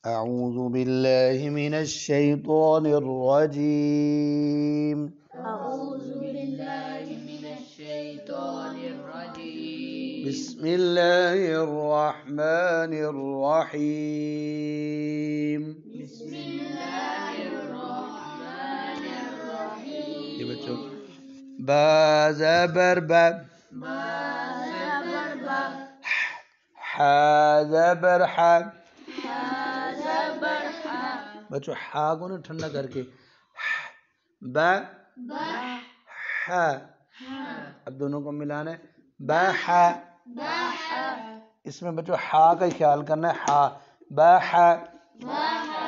أعوذ بالله من الشيطان الرجيم أعوذ بالله من الشيطان الرجيم بسم الله الرحمن الرحيم بسم الله الرحمن الرحيم ये बच्चों बा ज़बर बा बा ज़बर बा हा ज़बर हा हा ज़बर हा बच्चों हा को ना ठंडा करके बा बा हा हा अब दोनों को मिलाना है बा हा बा हा इसमें बच्चों हा का ख्याल करना है हा बा हा बा हा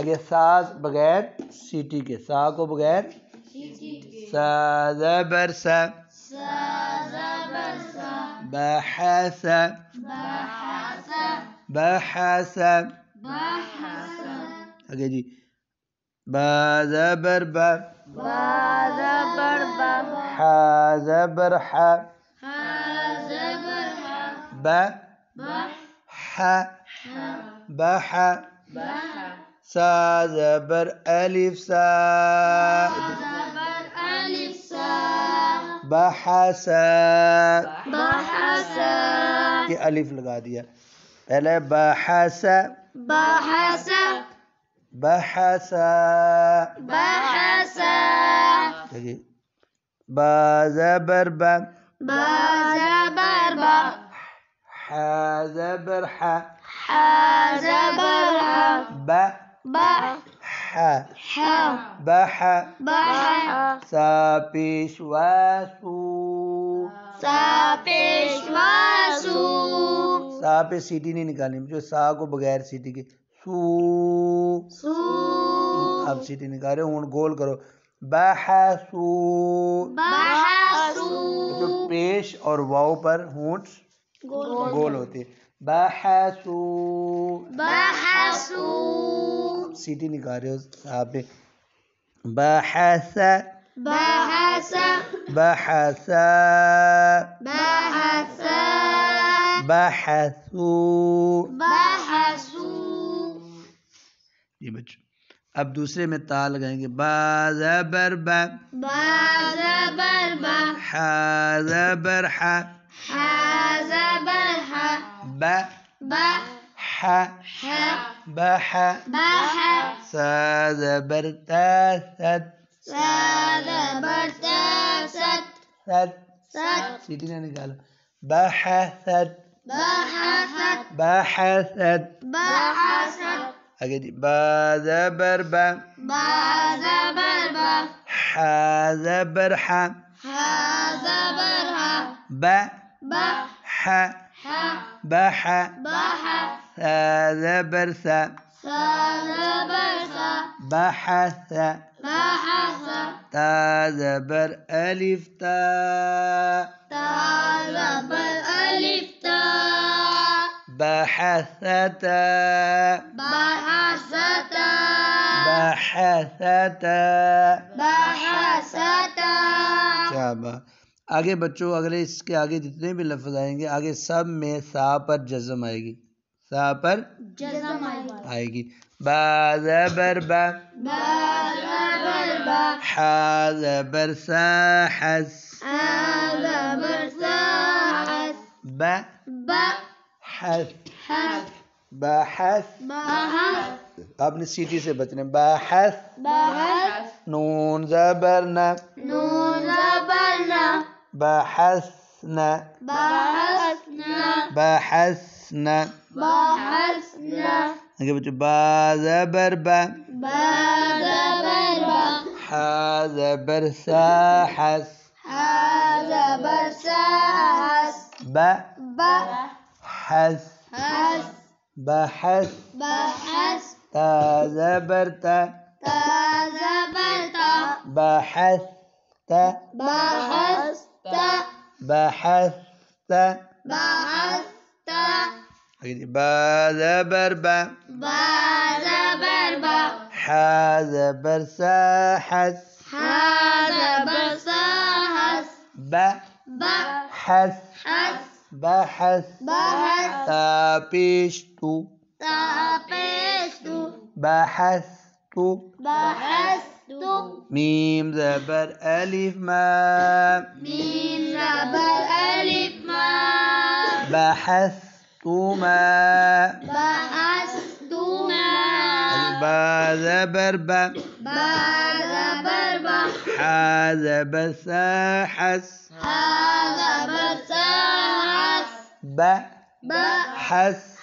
आगे साज बगैर सीटी के सा को बगैर सीटी के सा ज़बर सा सा ज़बर सा बहसा बहसा बहसा बहसा आगे जी बा ज़बर बा बा ज़बर बा हा ज़बर हा हा ज़बर हा बा बा हा हा बह बहा सा ज़बर अलिफ सा ज़बर अलिफ सा बहसा बहसा ये अलिफ लगा दिया पहले बहसा बहसा बहसा बहसा देखिए बा ज़बर बा बा ज़बर बा हा ज़बर हा हा ज़बर हा बा बा हा हा बह बहा सा पेशवा सू सा पेशवा सू सा पे सीटी नहीं निकालनी जो सा को बगैर सीटी के सू सू आप सीटी निकाल रहे हो हूँ गोल करो बहसू बहसू जो पेश और वाव पर होंठ गोल होते हैं बहसू बहसू सीटी निकाल रहे हो सा पे बहसा बहसा बहसा बहसा बहसू बहसू ये बच्चों अब दूसरे में ता लगाएंगे बा ज़बर बा बा ज़बर बा हा ज़बर हा हा ज़बर हा बा बा हा हा बह बहा सा ज़बर ता सत सा ज़बर ता सत सत सत सीटी ना निकालो बहसत बहसत बहसत बहसत आगे जी बा ज़बर बा बा ज़बर बा हा ज़बर हा हा ज़बर हा बा बा हा हा बह बहा सा ज़बर सा सा ज़बर सा बहस बहसा ता ज़बर अलिफ ता ता ज़बर अलिफ ता बहसता बहसता बहसता बहसता शाबाश आगे बच्चों अगले इसके आगे जितने भी लफ्ज आएंगे आगे सब में सा पर जज़म आएगी सा पर जज़म आएगी बा ज़बर बा बा ज़बर बा हा ज़बर सा हस हा ज़बर सा हस बा बा हस हस बहस बहस आपने सीटी से बचने बहस बहस नून ज़बर न नून ज़बर ना बहसना बहसना बहसना बहसना आगे बच्चों बा ज़बर बा बा ज़बर बा हा ज़बर सा हस हा ज़बर सा हस बा बा हस हस बहस बहस ता ज़बर ता ता ज़बर ता बहस ता बहस ता बहस ता बहस ता बा ज़बर बा बा ज़बर बा हा ज़बर सा हस हा ज़बर सा हस बा बा हस हस बहस बहस ता पेश तू ता पेश بحثت بحثت ميم زبر ألف ما ميم زبر ألف ما بحثتما بحثتما با زبر با با زبر با حا زبر سا حس ها زبر سا حس با بحث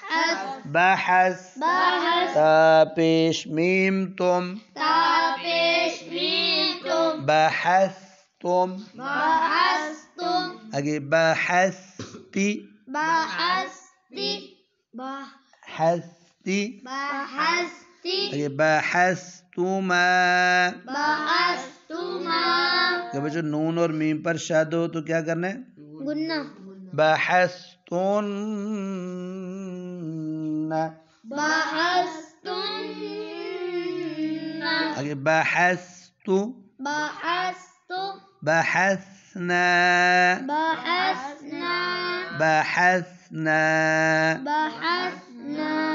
بحث بحث تا پیش میم تم تا پیش میم تم بحثتم بحثتم اگه بحثتی بحثتی حثتی بحثتی اگه بحثتما بحثتما कि बच्चों नून और मीम पर शद हो तो क्या करना है गुन्ना बहस्तुन बहस्तुन्ना आगे बहस्तु बहस्तु बहसना बहसना बहसना बहसना